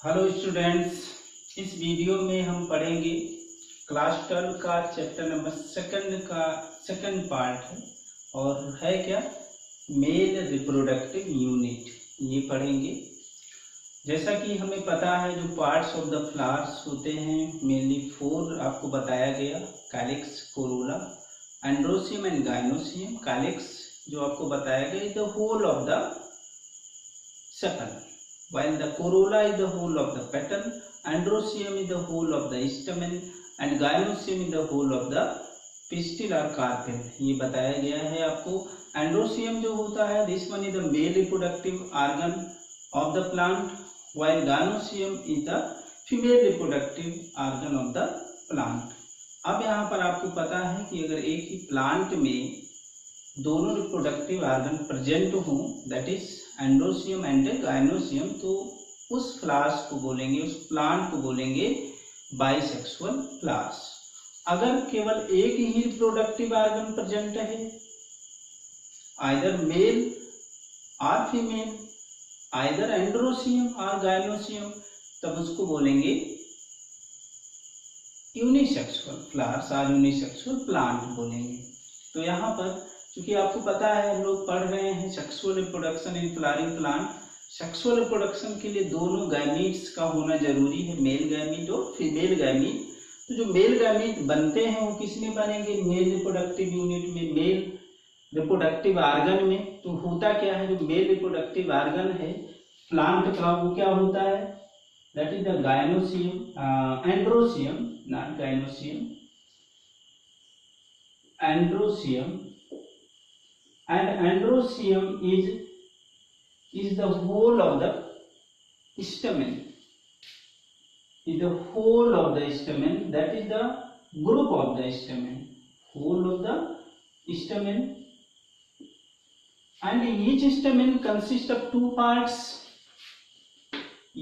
Hello students, इस video में हम पढ़ेंगे क्लास 12 का चैप्टर नंबर सेकंड पार्ट है और है क्या मेल रिप्रोडक्टिव यूनिट। ये पढ़ेंगे। जैसा कि हमें पता है जो पार्ट्स ऑफ द फ्लावर्स होते हैं मेनली 4 आपको बताया गया। Calyx, corolla, androecium and gynoecium. Calyx जो आपको बताया गया is the whole of the sepal, while the corolla is the whole of the petal, androecium is the whole of the stamen and gynoecium is the whole of the pistil or carpel। ये बताया गया है आपको। androecium जो होता है this one is the male reproductive organ of the plant, while gynoecium is the female reproductive organ of the plant। अब यहाँ पर आपको पता है कि अगर एक ही प्लांट में दोनों रिप्रोडक्टिव ऑर्गन प्रेजेंट हो, that is androecium and gynoecium, तो उस फ्लावर्स को बोलेंगे, उस प्लांट को बोलेंगे बाइसेक्सुअल फ्लावर्स। अगर केवल एक ही रिप्रोडक्टिव ऑर्गन प्रेजेंट है, आइदर मेल और फीमेल, आइदर एंड्रोसियम और गाइनोसियम, तब उसको बोलेंगे यूनिसेक्सुअल फ्लावर्स और यूनिसेक्सुअल प्लांट बोलेंगे। तो यहाँ पर क्योंकि आपको पता है हम लोग पढ़ रहे हैं sexual reproduction in flowering plant. Sexual reproduction के लिए दोनों गैमीट्स का होना जरूरी है, मेल गैमीट और फीमेल गैमीट। तो जो मेल गैमीट बनते हैं वो किस में बनेंगे? मेल रिप्रोडक्टिव यूनिट में, मेल रिप्रोडक्टिव ऑर्गन में। तो होता क्या है, जो मेल रिप्रोडक्टिव ऑर्गन है प्लांट का वो क्या होता है? That is the gynoecium, androecium, not gynoecium, androecium. And androecium is the whole of the stamen, is the whole of the stamen, that is the group of the stamen, whole of the stamen, and each stamen consists of 2 parts।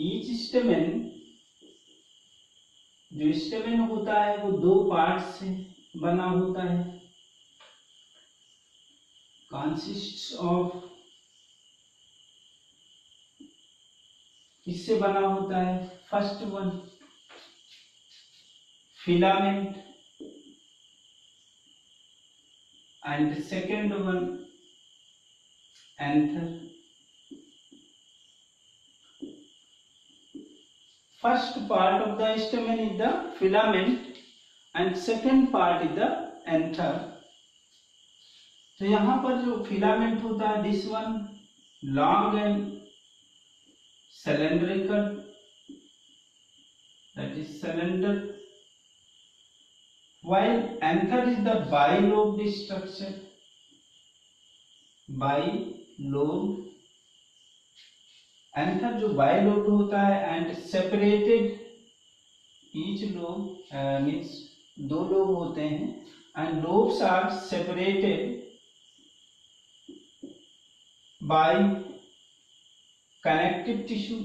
each stamen, जो stamen होता है वो 2 part से बना होता है, consists of, किससे बना होता है? First one filament and second one anther. First part of the stamen is the filament and second part is the anther. तो यहां पर जो फिलामेंट होता है this one long and cylindrical, that is cylinder, while anther is the bilobed structure, bilobed, anther जो bilobed होता है and separated, each lobe means 2 lobe होते हैं and lobes are separated by connective tissue.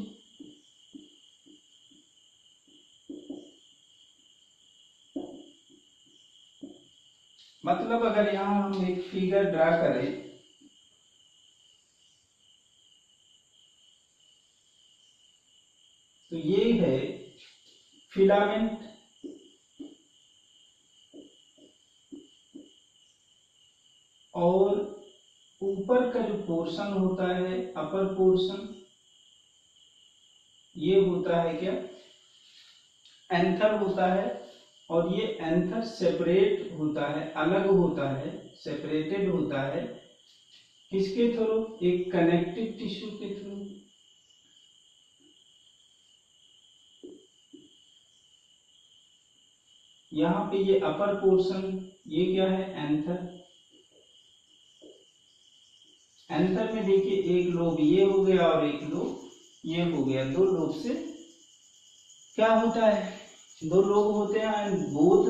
मतलब अगर यहां हम एक फिगर ड्रा करें तो ये है फिलामेंट, और ऊपर का जो पोर्शन होता है अपर पोर्शन, ये होता है क्या? एंथर होता है। और ये एंथर सेपरेट होता है, अलग होता है, सेपरेटेड होता है किसके थ्रू? एक कनेक्टिव टिश्यू के थ्रू। यहाँ पे ये अपर पोर्शन, ये क्या है? एंथर। एंथर में देखिए एक लोब ये हो गया और एक लोब ये हो गया। 2 लोब से क्या होता है? 2 लोब होते हैं and both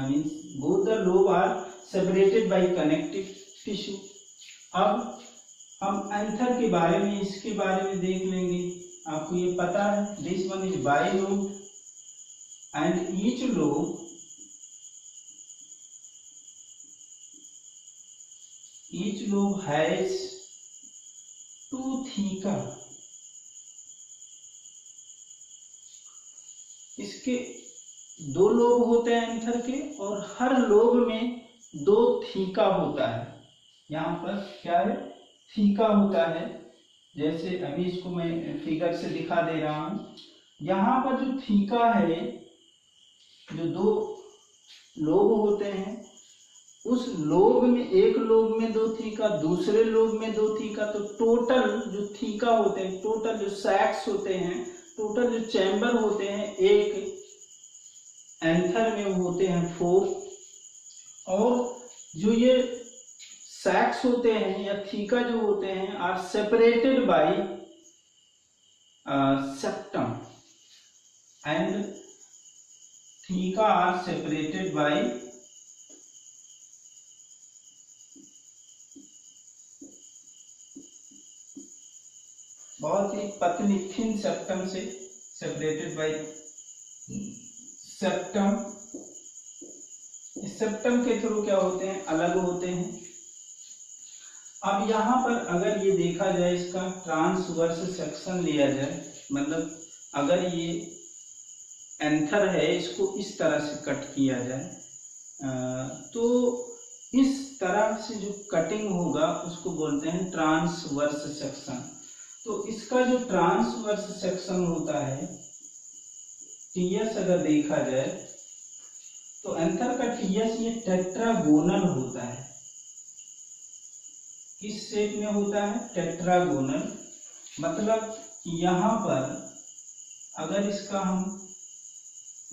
means both the lobe are separated by connective tissue. अब हम एंथर के बारे में, इसके बारे में देख लेंगे। आपको ये पता है this one is bilobe and each lobe has 2 theca इसके 2 लोब होते हैं एंथर के, और हर लोब में 2 थीका होता है। यहाँ पर क्या है, थीका होता है। जैसे अभी इसको मैं फिगर से दिखा दे रहा हूँ। यहाँ पर जो थीका है, जो 2 लोब होते हैं, उस लोब में, एक लोब में 2 थीका, दूसरे लोब में 2 थीका, तो टोटल जो थीका होते हैं, टोटल जो सैक्स होते हैं, टोटल जो चैम्बर होते हैं एक एंथर में होते हैं 4। और जो ये सैक्स होते हैं या थीका जो होते हैं are separated by septum, and theca are separated by बहुत ही पतली थिन सेप्टम से सेपरेटेड बाय सेप्टम। इस सेप्टम के थ्रू क्या होते हैं, अलग होते हैं। अब यहाँ पर अगर ये देखा जाए, इसका ट्रांसवर्स सेक्शन लिया जाए, मतलब अगर ये एंथर है, इसको इस तरह से कट किया जाए, तो इस तरह से जो कटिंग होगा उसको बोलते हैं ट्रांसवर्स सेक्शन। तो इसका जो ट्रांसवर्स सेक्शन होता है, टीएस अगर देखा जाए तो एंथर का टीएस ये टेट्रागोनल होता है। किस शेप में होता है, टेट्रागोनल। मतलब यहाँ पर अगर इसका हम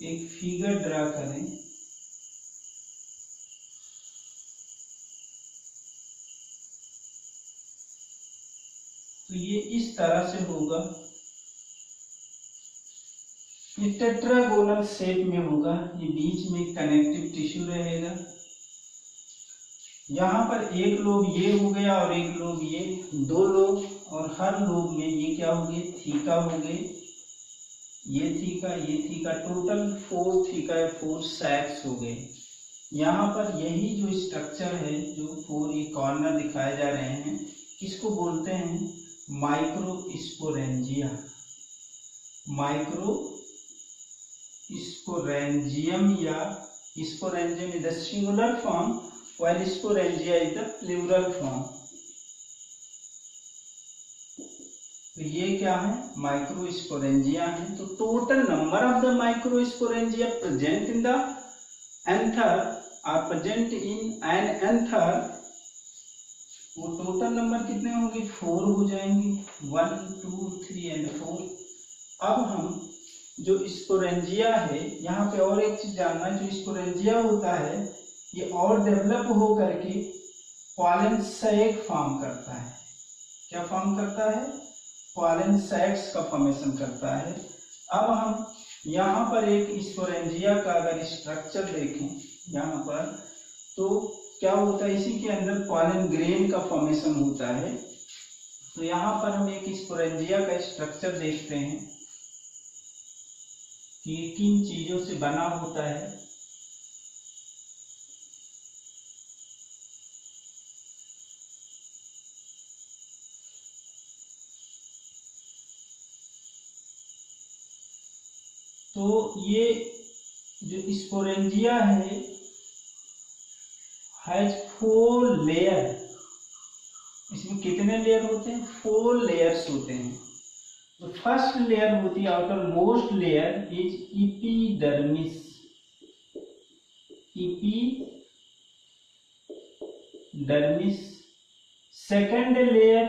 एक फिगर ड्रा करें, तो ये इस तरह से होगा, ये टेट्रागोनल शेप में होगा। ये बीच में कनेक्टिव टिश्यू रहेगा। यहाँ पर एक लोब ये हो गया और एक लोब ये, 2 लोब, और हर लोब में ये क्या हो गए, थीका हो गए। ये थीका, टोटल 4 थीका या 4 सैक्स हो गए। यहाँ पर यही जो स्ट्रक्चर है, जो 4 ये कॉर्नर दिखाए जा रहे हैं, इसको बोलते हैं माइक्रोस्पोरेंजिया। माइक्रोस्पोरेंजियम या sporangium is the singular form, while sporangia is the plural form। तो ये क्या है, माइक्रोस्पोरेंजिया है। तो total number of the microsporangia present in the anther are present in an anther, वो टोटल नंबर कितने होंगे, 4 हो जाएंगे, 1 2 3 एंड 4। अब हम जो स्पोरेंजिया है, यहाँ पे और एक चीज जानना है, जो स्पोरेंजिया होता है ये और डेवलप हो करके पॉलन सैक फॉर्म करता है। क्या फॉर्म करता है, पॉलन सैक्स का फॉर्मेशन करता है। अब हम यहाँ पर एक स्पोरेंजिया का अगर स्ट्रक्चर देखें यहाँ पर, तो क्या होता है, इसी के अंदर पॉलन ग्रेन का फॉर्मेशन होता है। तो यहाँ पर हम एक स्पोरेंजिया का स्ट्रक्चर देखते हैं कि किन चीजों से बना होता है। तो ये जो स्पोरेंजिया है हैज 4 लेयर। इसमें कितने लेयर होते हैं, 4 लेयर्स होते हैं। तो फर्स्ट लेयर होती है, outer most layer is epidermis. Epidermis. Second layer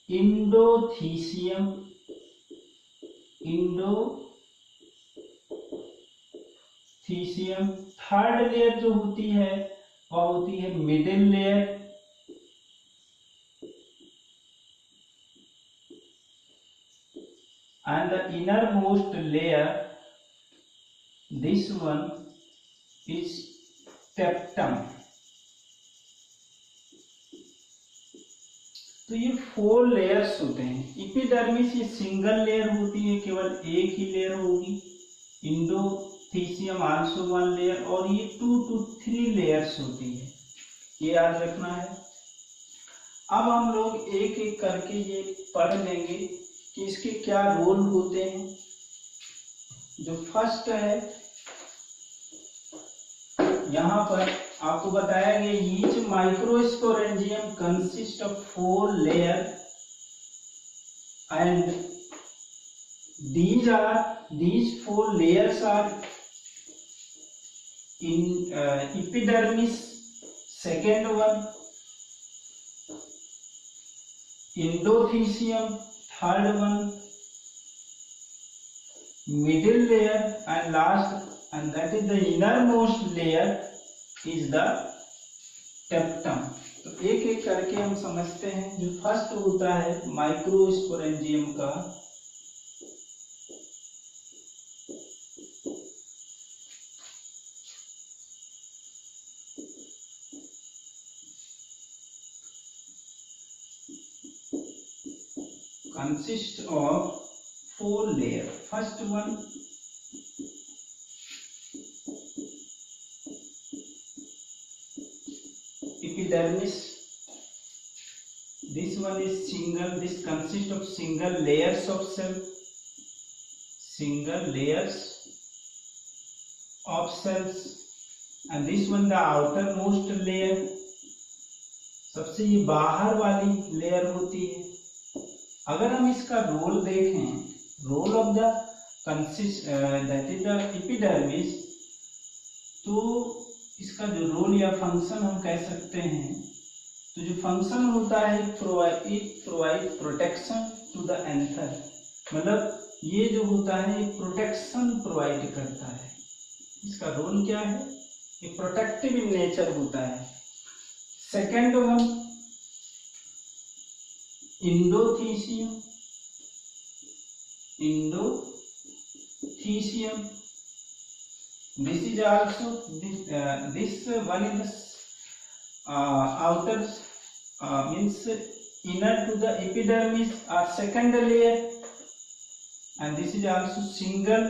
endothecium. Endothecium. Third layer जो होती है वह होती है middle layer. And the innermost layer, this one is septum। तो ये 4 लेयर्स होते हैं। इपिडर्मिस ये सिंगल लेयर होती है, केवल एक ही लेयर होगी। इंडोथीसियम आल्सो 1 लेयर, और ये 2 to 3 लेयर्स होती है, ये याद रखना है। अब हम लोग एक एक करके ये पढ़ लेंगे कि इसके क्या रोल होते हैं। जो फर्स्ट है, यहाँ पर आपको बताया गया each microsporangium consist of 4 layer and these 4 layers are in epidermis, second one endothecium, third one middle layer, and last, and that is the innermost layer is the टेप्टम। तो एक एक करके हम समझते हैं। जो फर्स्ट होता है माइक्रोस्पोरेंजियम का, consists of 4 layers. First one epidermis. This one is single. This consists of single layers of cell. Single layers of cells. And this one the outermost layer. सबसे ये बाहर वाली लेयर होती है। अगर हम इसका रोल देखें, role of the that is the epidermis, तो इसका जो रोल या फंक्शन हम कह सकते हैं, तो जो फंक्शन होता है provide protection to the anther, मतलब ये जो होता है ये प्रोटेक्शन प्रोवाइड करता है। इसका रोल क्या है? ये प्रोटेक्टिव इन नेचर होता है। Second one endothecium. This is also this one is outer means inner to the epidermis or second layer, and this is also single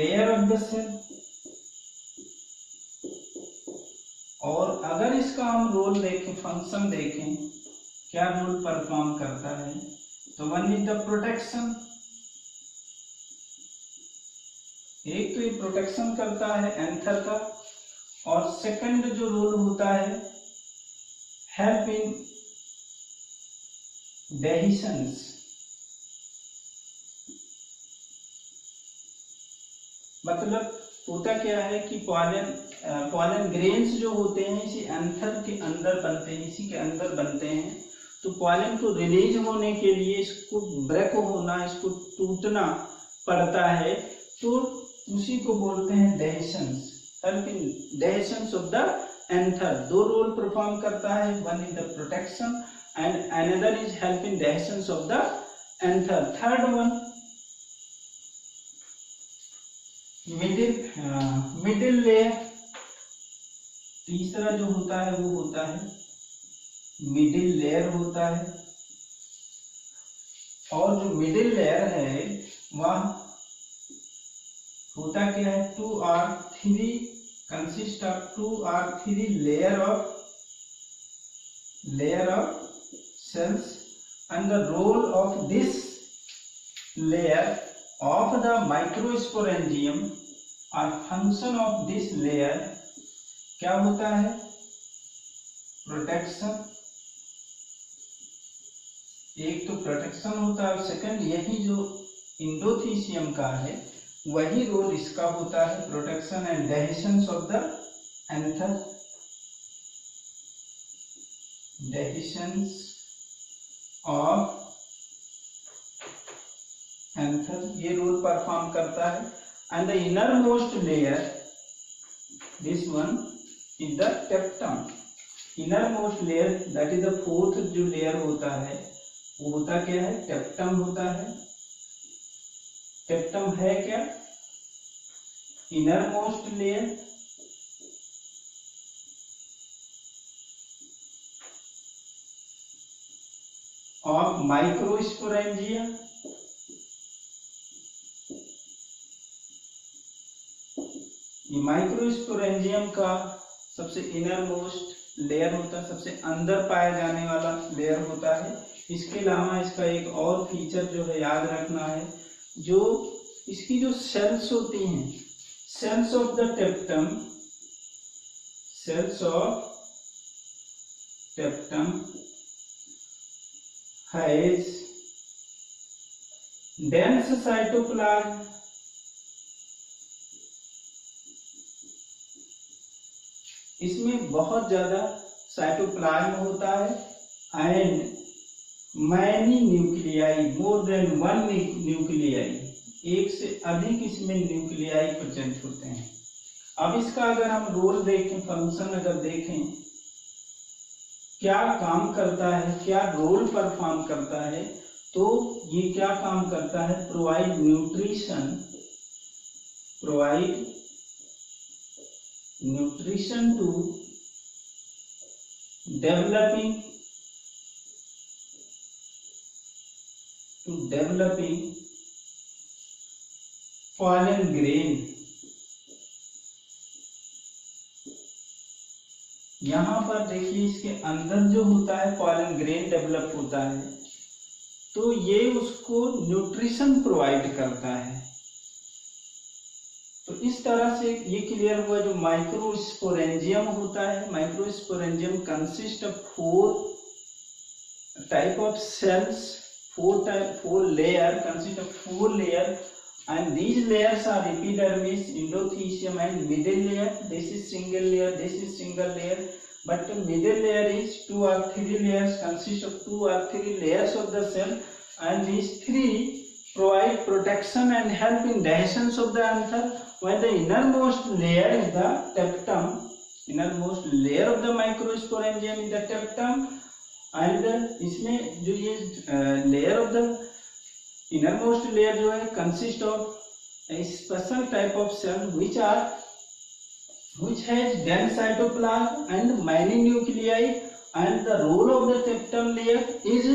layer of the cell। और अगर इसका हम role देखें, function देखें, क्या role perform करता है, तो वन इज द प्रोटेक्शन। एक तो ये प्रोटेक्शन करता है एंथर का, और सेकंड जो रोल होता है हेल्प इन डेहिशंस। मतलब होता क्या है कि पॉलन ग्रेन्स जो होते हैं इसी एंथर के अंदर बनते हैं, इसी के अंदर बनते हैं। तो पॉलन को रिलीज होने के लिए इसको ब्रेक होना, इसको टूटना पड़ता है, तो उसी को बोलते हैं dehiscence. Help in dehiscence of the anther. दो रोल परफॉर्म करता है, one is the protection and another is help in dehiscence of the anther. Third one middle layer. तीसरा जो होता है वो होता है मिडिल लेयर होता है, और जो मिडिल लेयर है वह होता क्या है, 2 or 3 consist of 2 or 3 layer of cells, and the role of this layer of the microsporangium or function of this layer क्या होता है, प्रोटेक्शन। एक तो प्रोटेक्शन होता है, और सेकंड यही जो इंडोथीसियम का है वही रोल इसका होता है, protection and dehiscence of the anther. Dehiscence of anther ये रोल परफॉर्म करता है। And the inner most layer, this one is the tapetum. Inner most layer that is the fourth जो लेयर होता है वो होता क्या है, टेप्टम होता है। टेप्टम है क्या, inner most layer. Of microsporangia. ये माइक्रोस्पोरेंजियम का सबसे इनर मोस्ट लेयर होता है, सबसे अंदर पाया जाने वाला लेयर होता है। इसके अलावा इसका एक और फीचर जो है याद रखना है, जो इसकी जो सेल्स होती हैं, cells of the tapetum, cells of tapetum has dense cytoplasm, इसमें बहुत ज्यादा साइटोप्लाज्म होता है and many nuclei, more than one nuclei, एक से अधिक इसमें न्यूक्लियाई प्रेजेंट होते हैं। अब इसका अगर हम रोल देखें, फंक्शन अगर देखें, क्या काम करता है, क्या रोल परफॉर्म करता है, तो ये क्या काम करता है, provide nutrition, provide nutrition to developing pollen grain। यहां पर देखिए इसके अंदर जो होता है पॉलन ग्रेन डेवलप होता है, तो ये उसको न्यूट्रिशन प्रोवाइड करता है। तो इस तरह से ये क्लियर हुआ। जो माइक्रोस्पोरेंजियम होता है, microsporangium consist of 4 type of cells, 4 layer, consist of 4 layer, and these layers are epidermis, endothelium and middle layer. This is single layer, this is single layer, but the middle layer is 2 or 3 layers, consist of 2 or 3 layers of the cell, and these 3 provide protection and help in digestion of the anther, while the innermost layer is the teptum, innermost layer of the microsporangium is the teptum, and इसमें जो ये layer of the innermost layer जो है consist of a special type of cell which has dense cytoplasm and many nuclei, and the role of the teptum layer is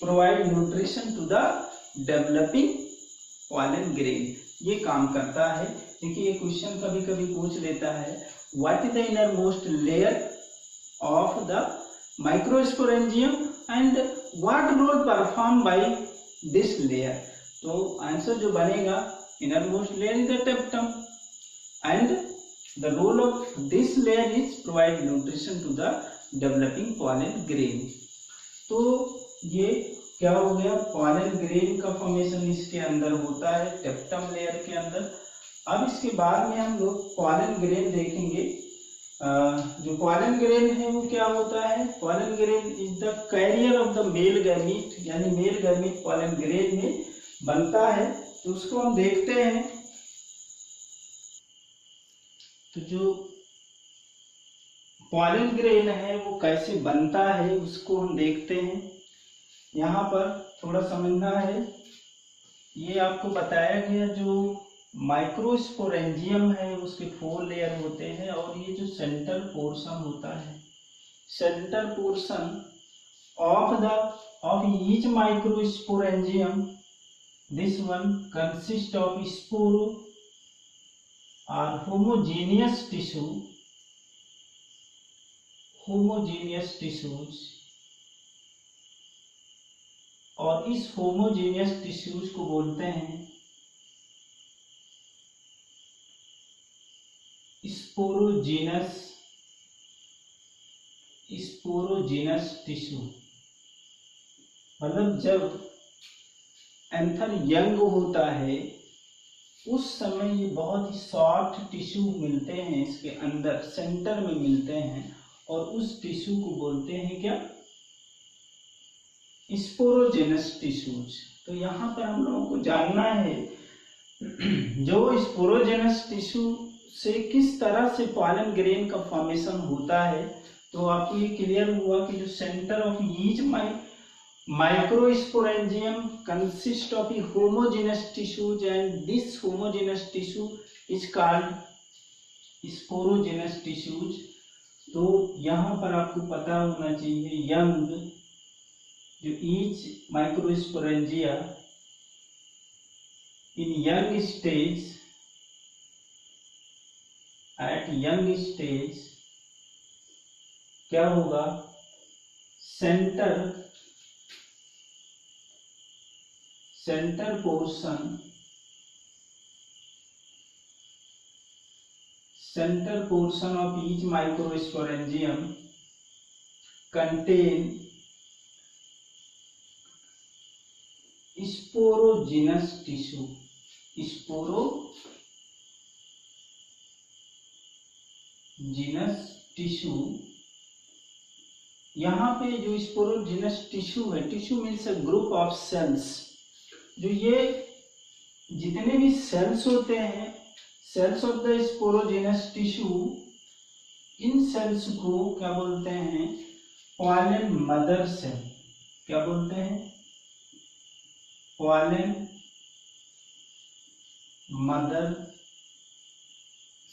provide nutrition to the developing pollen grain। ये काम करता है। देखिए ये question कभी कभी पूछ लेता है, what is the innermost layer of the microsporangium and what role perform by this layer. तो आंसर जो बनेगा, innermost layer is the tapetum and the role of this layer is provide nutrition to the developing pollen grain. तो ये क्या हो गया, pollen grain का formation इसके अंदर होता है टेप्टम लेयर के अंदर। अब इसके बाद में हम लोग पॉलन ग्रेन देखेंगे। जो पॉलन ग्रेन है वो क्या होता है, pollen grain is the carrier of the male gamete, यानी मेल गैमीट पॉलन ग्रेन में बनता है। तो उसको हम देखते हैं। तो जो पॉलन ग्रेन है वो कैसे बनता है उसको हम देखते हैं। यहाँ पर थोड़ा समझना है, ये आपको बताया गया जो माइक्रोस्पोरेंजियम है उसके 4 लेयर होते हैं, और ये जो सेंटर पोर्शन होता है, centre portion of each microsporangium, this one consist of स्पोरो और होमोजेनियस टिश्यूज, और इस होमोजेनियस टिश्यूज को बोलते हैं स्पोरोजेनस टिश्यू। मतलब जब एंथर यंग होता है उस समय ये बहुत ही सॉफ्ट टिश्यू मिलते हैं, इसके अंदर सेंटर में मिलते हैं, और उस टिश्यू को बोलते हैं क्या, स्पोरोजेनस टिश्यूज। तो यहाँ पर हम लोगों को जानना है जो स्पोरोजेनस टिश्यू से किस तरह से पॉलन ग्रेन का फॉर्मेशन होता है। तो आपको ये क्लियर हुआ कि जो centre of each microsporangium consist of a homogenous tissues and this homogenous tissue is called sporogenous tissues. तो यहाँ पर आपको पता होना चाहिए यंग, जो each microsporangia in young stage, at young stage क्या होगा, centre portion center portion of each microsporangium contain sporogenous tissue. Sporogenous tissue, यहाँ पे जो स्पोरोजिनस टिश्यू है, tissue means a group of cells, जो ये जितने भी सेल्स होते हैं, cells of the sporogenous tissue, इन सेल्स को क्या बोलते हैं? Pollen mother cell. क्या बोलते हैं? Pollen mother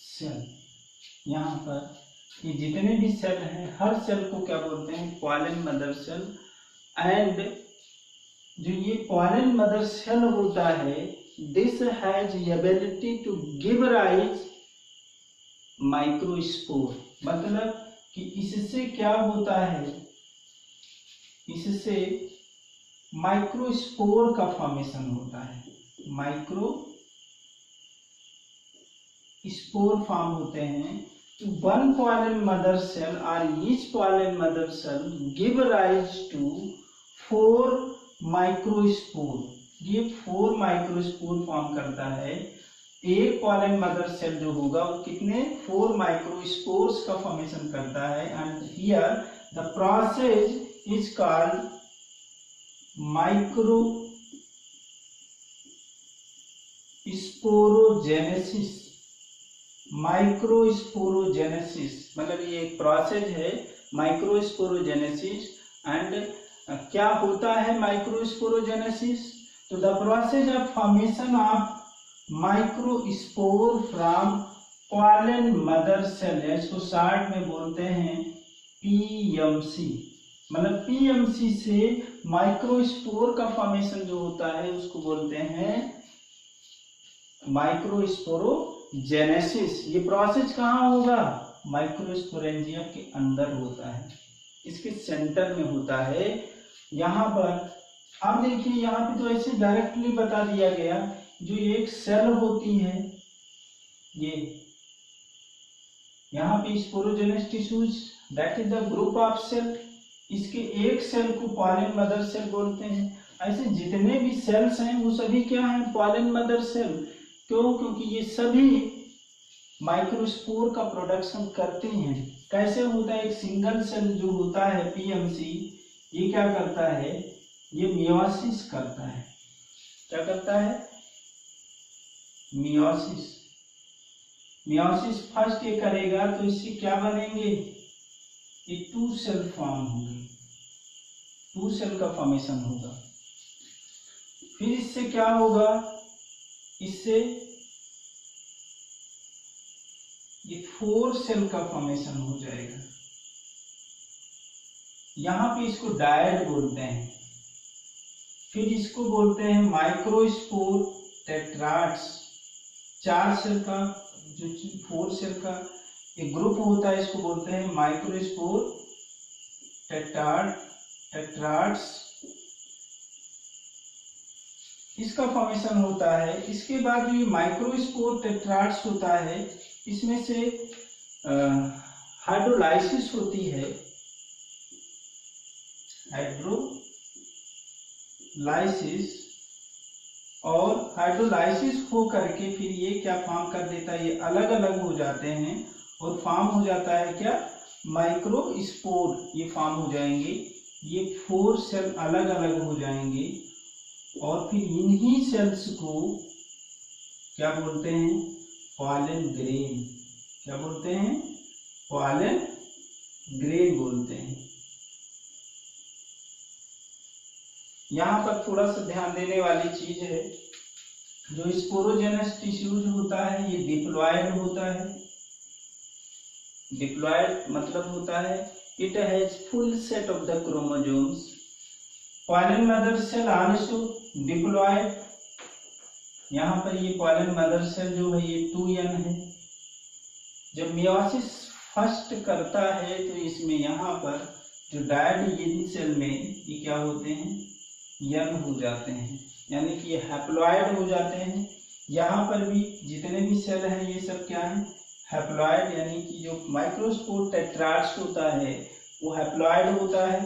cell. यहाँ पर ये जितने भी सेल हैं, हर सेल को क्या बोलते हैं? Pollen mother cell. एंड जो ये पॉलन मदर सेल होता है, this has ability to give rise microspore. मतलब कि इससे क्या होता है? इससे माइक्रोस्पोर का फॉर्मेशन होता है। माइक्रोस्पोर फॉर्म होते हैं। वन पॉलन मदर सेल और each pollen mother cell give rise to 4 microspore. ये 4 माइक्रोस्पोर फॉर्म करता है। एक पॉलन मदर सेल जो होगा वो कितने? 4 माइक्रोस्पोर्स का फॉर्मेशन करता है। And here the process is called microsporogenesis. Microsporogenesis मतलब ये एक प्रोसेस है, माइक्रोस्पोरोजेनेसिस। एंड क्या होता है माइक्रोस्पोरोजेनेसिस? तो the process of formation of microspore from pollen mother cell, इसको शॉर्ट में बोलते हैं पीएमसी। मतलब पीएमसी से माइक्रोस्पोर का फॉर्मेशन जो होता है उसको बोलते हैं माइक्रोस्पोरोजेनेसिस। ये प्रोसेस कहाँ होगा? माइक्रोस्पोरेंजियम के अंदर होता है, इसके सेंटर में होता है। यहाँ पर अब देखिए, यहाँ पे तो ऐसे डायरेक्टली बता दिया गया, जो एक सेल होती है, ये यहाँ पे sporogenous tissues, that is the group of cell. इसके एक सेल को पॉलन मदर सेल बोलते हैं। ऐसे जितने भी सेल्स हैं वो सभी क्या हैं? Pollen mother cell. क्यों? क्योंकि ये सभी माइक्रोस्पोर का प्रोडक्शन करते हैं। कैसे होता है? एक सिंगल सेल जो होता है पीएमसी, ये क्या करता है? ये मियोसिस करता है। क्या करता है? मियोसिस। मियोसिस फर्स्ट ये करेगा तो इससे क्या बनेंगे? ये 2 सेल फॉर्म होंगे, 2 सेल का फॉर्मेशन होगा। फिर इससे क्या होगा? इससे ये 4 सेल का फॉर्मेशन हो जाएगा। यहां पे इसको डायड बोलते हैं। फिर इसको बोलते हैं माइक्रोस्पोर टेट्राड्स। 4 सेल का, जो 4 सेल का एक ग्रुप होता है, इसको बोलते हैं माइक्रोस्पोर टेट्राड्स। इसका फॉर्मेशन होता है। इसके बाद जो ये माइक्रोस्पोर टेट्राड्स होता है, इसमें से हाइड्रोलाइसिस होती है। हाइड्रोलाइसिस, और हाइड्रोलाइसिस हो करके फिर ये क्या फॉर्म कर देता है? ये अलग अलग हो जाते हैं और फॉर्म हो जाता है क्या? माइक्रोस्पोर। ये फॉर्म हो जाएंगे, ये 4 सेल अलग अलग हो जाएंगे और फिर इन्हीं सेल्स को क्या बोलते हैं? Pollen grain. क्या बोलते हैं? पॉलन ग्रेन बोलते हैं। यहाँ पर थोड़ा सा ध्यान देने वाली चीज है, जो स्पोरोजेनस टिश्यूज होता है ये डिप्लॉयड होता है। डिप्लॉयड मतलब होता है it has full set of the chromosomes. Pollen mother cell also diploid. यहाँ पर ये पॉलन मदर सेल जो है ये 2n है। जब मियोसिस फर्स्ट करता है तो इसमें यहाँ पर जो डायड इन सेल में ये क्या होते हैं? यंग हो जाते हैं, यानी कि ये हैप्लॉयड हो जाते हैं। यहाँ पर भी जितने भी सेल हैं ये सब क्या हैं? हैप्लॉइड यानी कि जो माइक्रोस्पोर टेट्राड्स होता है वो हैप्लॉइड होता है।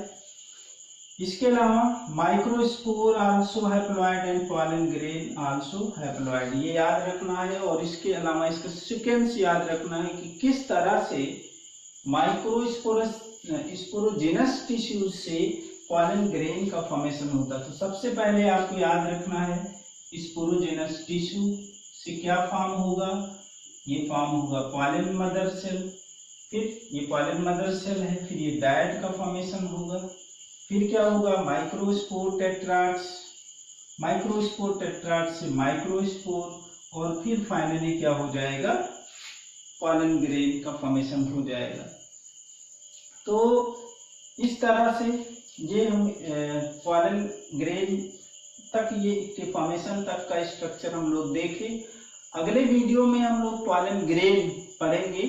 इसके अलावा microspore also haploid and pollen grain also haploid, ये याद रखना है। और इसके अलावा इसका सीक्वेंस याद रखना है कि किस तरह से माइक्रोस्पोरस स्पोरोजेनस टिश्यूज से पॉलन ग्रेन का फॉर्मेशन होता है। तो सबसे पहले आपको याद रखना है स्पोरोजेनस टिश्यू से क्या फॉर्म होगा, ये फॉर्म होगा पॉलन मदर सेल, फिर ये पॉलन मदर सेल है, फिर ये डायट का फॉर्मेशन होगा, फिर क्या होगा माइक्रोस्पोर टेट्राड्स, माइक्रोस्पोर टेट्राड्स से माइक्रोस्पोर, और फिर फाइनली क्या हो जाएगा पॉलन ग्रेन का फॉर्मेशन हो जाएगा। तो इस तरह से ये हम पॉलन ग्रेन तक ये के फॉर्मेशन तक का स्ट्रक्चर हम लोग देखें। अगले वीडियो में हम लोग पॉलन ग्रेन पढ़ेंगे।